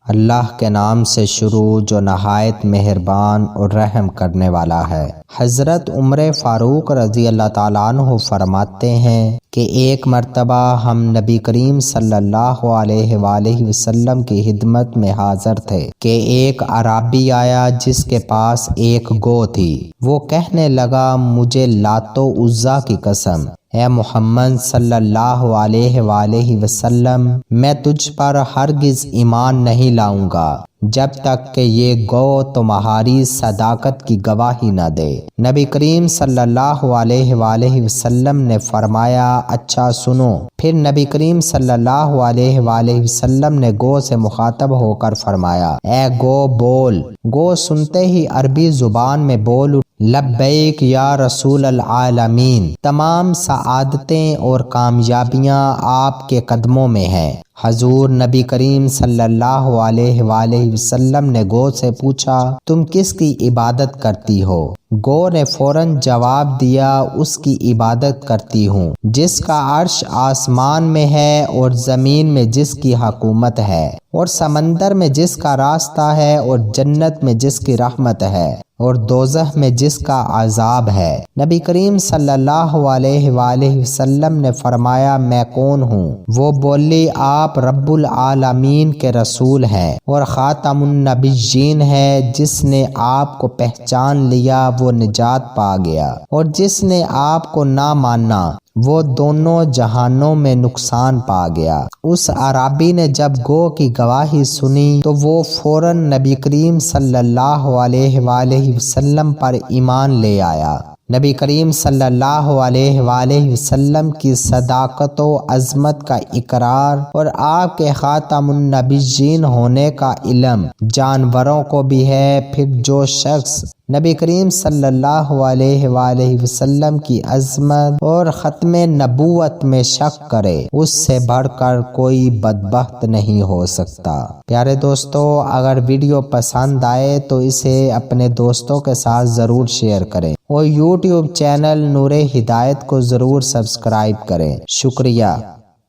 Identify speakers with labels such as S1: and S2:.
S1: اللہ کے نام سے شروع جو نہایت مہربان اور رحم کرنے والا ہے۔ حضرت عمر فاروق رضی اللہ تعالیٰ عنہ فرماتے ہیں کہ ایک مرتبہ ہم نبی کریم صلی اللہ علیہ وآلہ وسلم کی خدمت میں حاضر تھے کہ ایک اعرابی آیا جس کے پاس ایک گو تھی۔ وہ کہنے لگا، مجھے لات و عزیٰ کی قسم، اے محمد صلی اللہ علیہ وآلہ وسلم، میں تجھ پر ہرگز ایمان نہیں لاؤں گا جب تک کہ یہ گو تمہاری صداقت کی گواہی نہ دے۔ نبی کریم صلی اللہ علیہ وآلہ وسلم نے فرمایا، اچھا سنو۔ پھر نبی کریم صلی اللہ علیہ وآلہ وسلم نے گو سے مخاطب ہو کر فرمایا، اے گو بول۔ گو سنتے ہی عربی زبان میں بول لبیک یا رسول العالمین، تمام سعادتیں اور کامیابیاں آپ کے قدموں میں ہیں۔ حضور نبی کریم صلی اللہ علیہ وآلہ وسلم نے گو سے پوچھا، تم کس کی عبادت کرتی ہو؟ گو نے فوراً جواب دیا، اس کی عبادت کرتی ہوں جس کا عرش آسمان میں ہے اور زمین میں جس کی حکومت ہے اور سمندر میں جس کا راستہ ہے اور جنت میں جس کی رحمت ہے اور دوزخ میں جس کا عذاب ہے۔ نبی کریم صلی اللہ علیہ وآلہ وسلم نے فرمایا، میں کون ہوں؟ وہ بولی، آپ رب العالمین کے رسول ہیں اور خاتم النبیین ہے۔ جس نے آپ کو پہچان لیا وہ نجات پا گیا اور جس نے آپ کو نہ مانا وہ دونوں جہانوں میں نقصان پا گیا۔ اس اعرابی نے جب گو کی گواہی سنی تو وہ فوراً نبی کریم صلی اللہ علیہ وآلہ وسلم پر ایمان لے آیا۔ نبی کریم صلی اللہ علیہ وآلہ وسلم کی صداقت و عظمت کا اقرار اور آپ کے خاتم النبیین ہونے کا علم جانوروں کو بھی ہے۔ پھر جو شخص نبی کریم صلی اللہ علیہ وآلہ وسلم کی عظمت اور ختم نبوت میں شک کرے، اس سے بڑھ کر کوئی بدبخت نہیں ہو سکتا۔ پیارے دوستو، اگر ویڈیو پسند آئے تو اسے اپنے دوستوں کے ساتھ ضرور شیئر کریں اور یوٹیوب چینل نور ہدایت کو ضرور سبسکرائب کریں۔ شکریہ۔